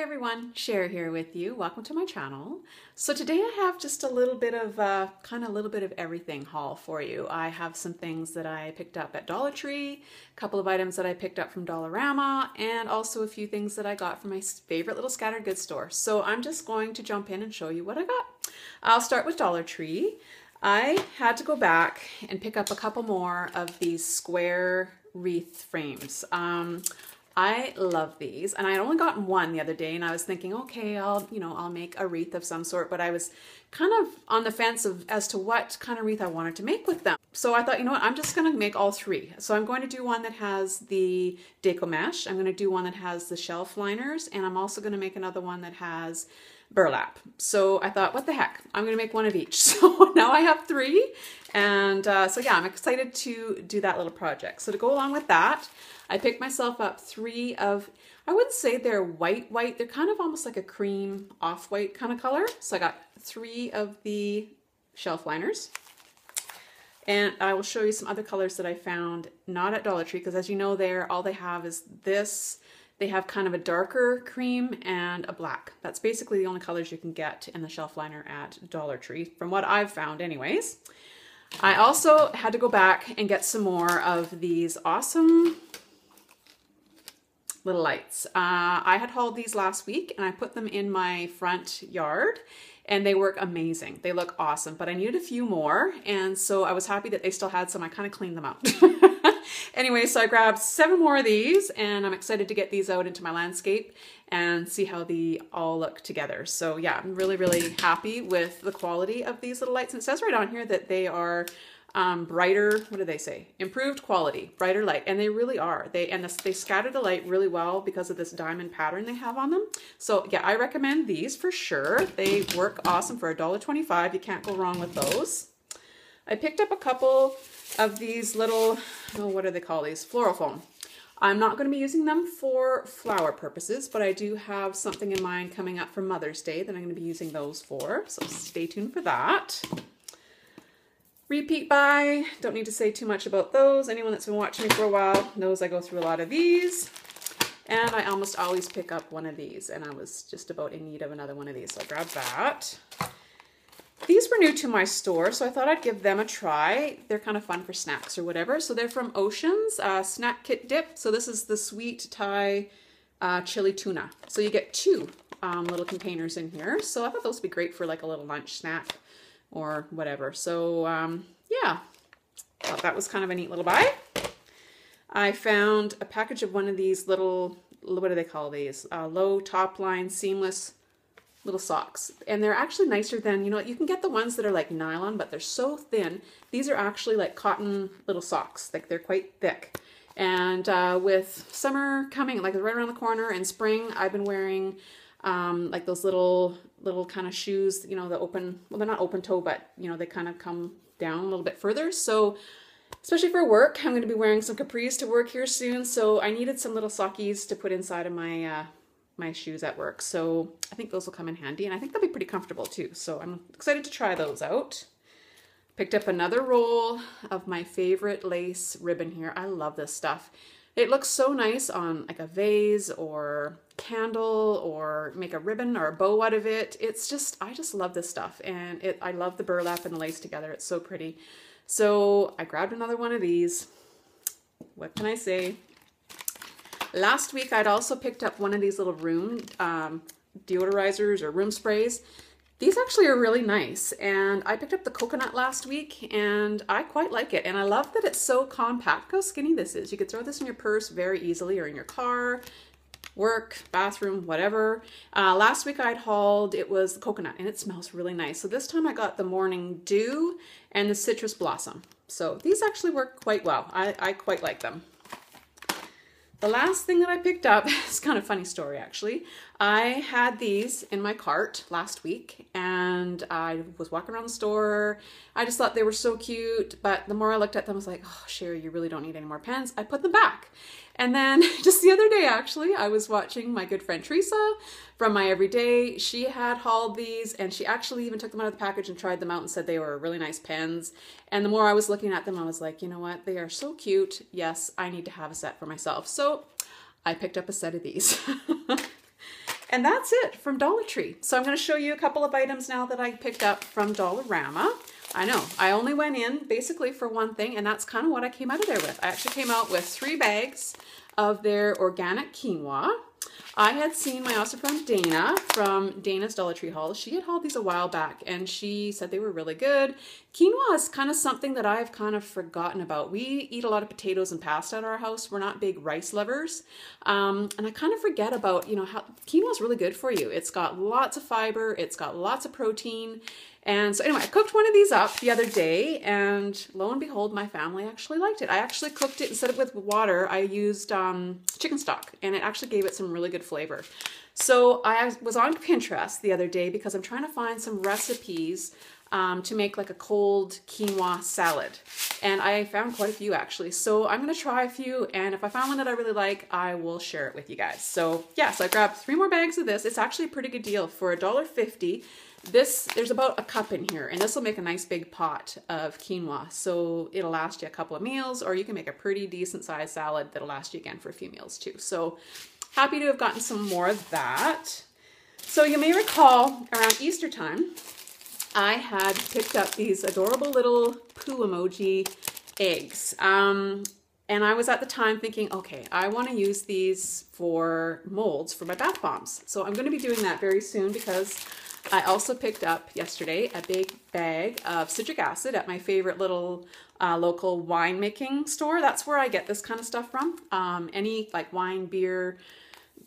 everyone, Cher here with you. Welcome to my channel. So today I have just a little bit of everything haul for you. I have some things that I picked up at Dollar Tree, a couple of items that I picked up from Dollarama, and also a few things that I got from my favorite little scattered goods store. So I'm just going to jump in and show you what I got. I'll start with Dollar Tree. I had to go back and pick up a couple more of these square wreath frames. I love these, and I had only gotten one the other day, and I was thinking, okay, I'll make a wreath of some sort, but I was kind of on the fence as to what kind of wreath I wanted to make with them. So I thought, you know what, I'm just going to make all three. So I'm going to do one that has the deco mesh, I'm going to do one that has the shelf liners, and I'm also going to make another one that has burlap. So I thought, what the heck, I'm going to make one of each. So now I have three, and so yeah, I'm excited to do that little project. So to go along with that, I picked myself up three of, I wouldn't say they're white, they're kind of almost like a cream off-white kind of color. So I got three of the shelf liners. And I will show you some other colors that I found, not at Dollar Tree, because as you know there, all they have is this. They have kind of a darker cream and a black. That's basically the only colors you can get in the shelf liner at Dollar Tree, from what I've found anyways. I also had to go back and get some more of these awesome little lights. I had hauled these last week and I put them in my front yard and they work amazing. They look awesome, but I needed a few more, and so I was happy that they still had some. I kind of cleaned them out. Anyway, so I grabbed 7 more of these, and I'm excited to get these out into my landscape and see how they all look together. So yeah, I'm really, really happy with the quality of these little lights. And it says right on here that they are brighter, what do they say? Improved quality, brighter light, and they really are. They scatter the light really well because of this diamond pattern they have on them. So yeah, I recommend these for sure. They work awesome for $1.25. You can't go wrong with those. I picked up a couple of these little, oh, what do they call these? Floral foam. I'm not going to be using them for flower purposes, but I do have something in mind coming up for Mother's Day that I'm going to be using those for. So stay tuned for that. Repeat buy, don't need to say too much about those. Anyone that's been watching me for a while knows I go through a lot of these. And I almost always pick up one of these, and I was just about in need of another one of these, so I grabbed that. These were new to my store, so I thought I'd give them a try. They're kind of fun for snacks or whatever. So they're from Oceans, Snack Kit Dip. So this is the sweet Thai chili tuna. So you get 2 little containers in here. So I thought those would be great for like a little lunch snack or whatever. So yeah, thought that was kind of a neat little buy. I found a package of one of these little, what do they call these? Low top line seamless little socks, and they're actually nicer than, you know, you can get the ones that are like nylon, but they're so thin. These are actually like cotton little socks, like they're quite thick. And with summer coming, like right around the corner, and spring, I've been wearing like those little kind of shoes, you know, the open, well, they're not open toe, but you know, they kind of come down a little bit further. So especially for work, I'm going to be wearing some capris to work here soon, so I needed some little sockies to put inside of my my shoes at work. So I think those will come in handy, and I think they'll be pretty comfortable too. So I'm excited to try those out. Picked up another roll of my favorite lace ribbon here. I love this stuff. It looks so nice on like a vase or candle, or make a ribbon or a bow out of it. It's just, I just love this stuff, and I love the burlap and the lace together. It's so pretty. So I grabbed another one of these. What can I say? Last week, I'd also picked up one of these little room deodorizers or room sprays. These actually are really nice, and I picked up the coconut last week, and I quite like it. And I love that it's so compact. Look how skinny this is. You could throw this in your purse very easily, or in your car, work, bathroom, whatever. Last week I'd hauled, it was the coconut, and it smells really nice. So this time I got the Morning Dew and the Citrus Blossom. So these actually work quite well. I quite like them. The last thing that I picked up, it's kind of a funny story actually. I had these in my cart last week, and I was walking around the store. I just thought they were so cute, but the more I looked at them, I was like, oh, Sherry, you really don't need any more pens. I put them back. And then just the other day, actually, I was watching my good friend Teresa from My Everyday. She had hauled these, and she actually even took them out of the package and tried them out and said they were really nice pens. And the more I was looking at them, I was like, you know what? They are so cute. Yes, I need to have a set for myself. So I picked up a set of these. And that's it from Dollar Tree. So I'm going to show you a couple of items now that I picked up from Dollarama. I know, I only went in basically for one thing, and that's kind of what I came out of there with. I actually came out with 3 bags of their organic quinoa. I had seen my awesome friend Dana from Dana's Dollar Tree haul. She had hauled these a while back and she said they were really good. Quinoa is kind of something that I've kind of forgotten about. We eat a lot of potatoes and pasta at our house. We're not big rice lovers. And I kind of forget about, you know, how quinoa is really good for you. It's got lots of fiber. It's got lots of protein. And so anyway, I cooked one of these up the other day and lo and behold, my family actually liked it. I actually cooked it, instead of with water, I used chicken stock and it actually gave it some really good flavor. So I was on Pinterest the other day because I'm trying to find some recipes to make like a cold quinoa salad. And I found quite a few actually. So I'm going to try a few, and if I find one that I really like, I will share it with you guys. So yeah, so I grabbed 3 more bags of this. It's actually a pretty good deal for $1.50. There's about a cup in here, and this will make a nice big pot of quinoa. So it'll last you a couple of meals, or you can make a pretty decent sized salad that'll last you again for a few meals too. So happy to have gotten some more of that. So you may recall around Easter time, I had picked up these adorable little poo emoji eggs. And I was at the time thinking, okay, I want to use these for molds for my bath bombs. So I'm going to be doing that very soon because I also picked up yesterday a big bag of citric acid at my favorite little local winemaking store. That's where I get this kind of stuff from. Any like wine, beer,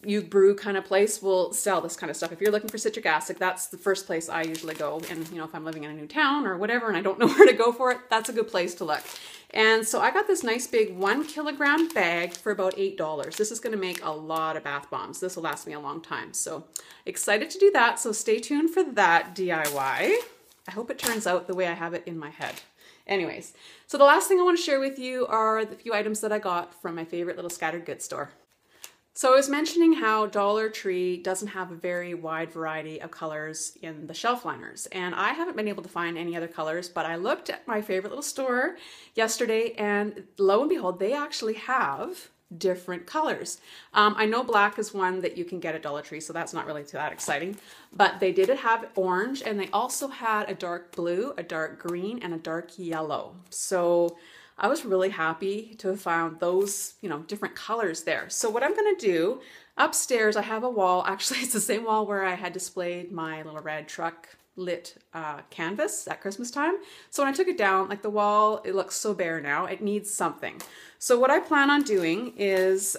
you brew kind of place will sell this kind of stuff. If you're looking for citric acid, that's the first place I usually go. And you know, if I'm living in a new town or whatever and I don't know where to go for it, that's a good place to look. And so I got this nice big 1 kilogram bag for about $8. This is going to make a lot of bath bombs. This will last me a long time. So excited to do that. So stay tuned for that DIY. I hope it turns out the way I have it in my head. Anyways, so the last thing I want to share with you are the few items that I got from my favorite little scattered goods store. So I was mentioning how Dollar Tree doesn't have a very wide variety of colors in the shelf liners, and I haven't been able to find any other colors, but I looked at my favorite little store yesterday and lo and behold, they actually have different colors. I know black is one that you can get at Dollar Tree, so that's not really that exciting, but they did have orange, and they also had a dark blue, a dark green, and a dark yellow. So I was really happy to have found those, you know, different colors there. So what I'm going to do, upstairs I have a wall, actually it's the same wall where I had displayed my little red truck lit canvas at Christmas time. So when I took it down, like the wall, it looks so bare now, it needs something. So what I plan on doing is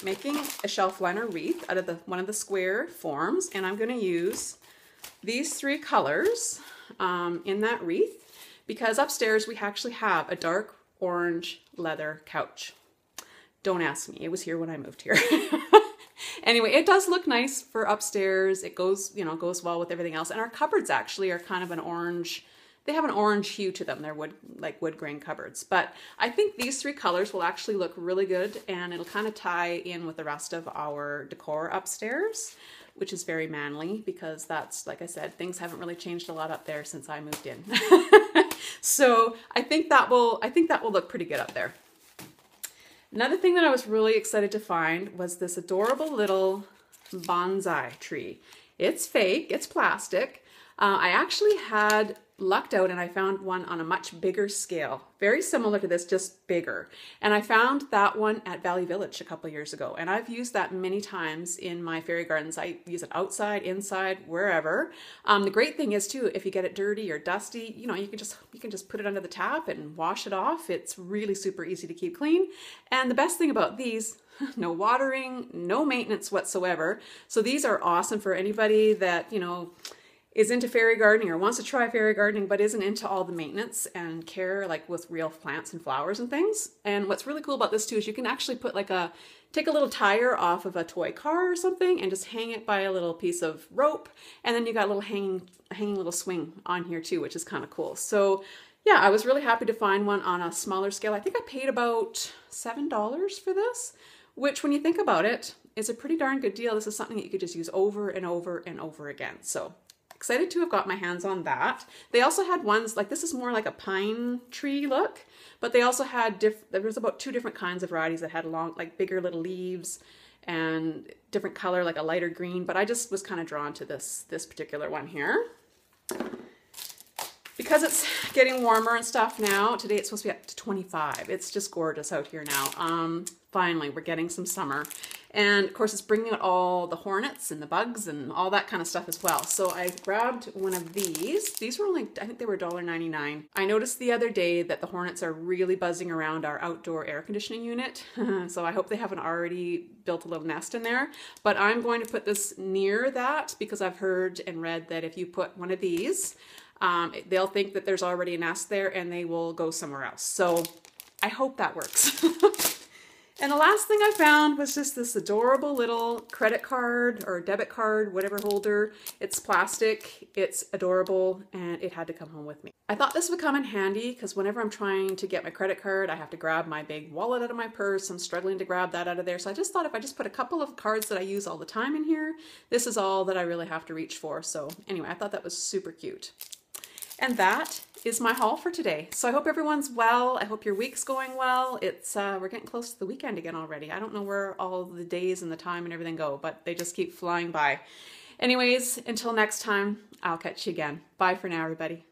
making a shelf liner wreath out of one of the square forms, and I'm going to use these 3 colors in that wreath because upstairs we actually have a dark orange leather couch. Don't ask me, it was here when I moved here. Anyway, it does look nice for upstairs. It goes, you know, goes well with everything else. And our cupboards actually are kind of an orange, they have an orange hue to them. They're wood grain cupboards. But I think these 3 colors will actually look really good, and it'll kind of tie in with the rest of our decor upstairs, which is very manly because that's, like I said, things haven't really changed a lot up there since I moved in. So I think that will look pretty good up there. Another thing that I was really excited to find was this adorable little bonsai tree. It's fake, it's plastic. I actually had lucked out and I found one on a much bigger scale, very similar to this, just bigger. And I found that one at Valley Village a couple of years ago, and I've used that many times in my fairy gardens. I use it outside, inside, wherever. The great thing is too, if you get it dirty or dusty, you know, you can just put it under the tap and wash it off. It's really super easy to keep clean. And the best thing about these, no watering, no maintenance whatsoever. So these are awesome for anybody that, you know, is into fairy gardening or wants to try fairy gardening but isn't into all the maintenance and care like with real plants and flowers and things. And what's really cool about this too is you can actually put like take a little tire off of a toy car or something and just hang it by a little piece of rope, and then you got a little hanging little swing on here too, which is kind of cool. So yeah, I was really happy to find one on a smaller scale. I think I paid about $7 for this, which when you think about it, is a pretty darn good deal. This is something that you could just use over and over and over again. So excited to have got my hands on that. They also had ones, like this is more like a pine tree look, but they also had, there was about 2 different kinds of varieties that had long, like bigger little leaves and different color, like a lighter green, but I just was kind of drawn to this particular one here. Because it's getting warmer and stuff now, today it's supposed to be up to 25. It's just gorgeous out here now. Finally, we're getting some summer. And of course, it's bringing out all the hornets and the bugs and all that kind of stuff as well. So I grabbed one of these. These were only, I think they were $1.99. I noticed the other day that the hornets are really buzzing around our outdoor air conditioning unit. So I hope they haven't already built a little nest in there. But I'm going to put this near that because I've heard and read that if you put one of these, they'll think that there's already a nest there and they will go somewhere else. So I hope that works. And the last thing I found was just this adorable little credit card or debit card, whatever holder. It's plastic, it's adorable, and it had to come home with me. I thought this would come in handy because whenever I'm trying to get my credit card, I have to grab my big wallet out of my purse. I'm struggling to grab that out of there. So I just thought if I just put a couple of cards that I use all the time in here, this is all that I really have to reach for. So anyway, I thought that was super cute. And that is my haul for today. So I hope everyone's well. I hope your week's going well. It's we're getting close to the weekend again already. I don't know where all the days and the time and everything go, but they just keep flying by. Anyways, until next time, I'll catch you again. Bye for now, everybody.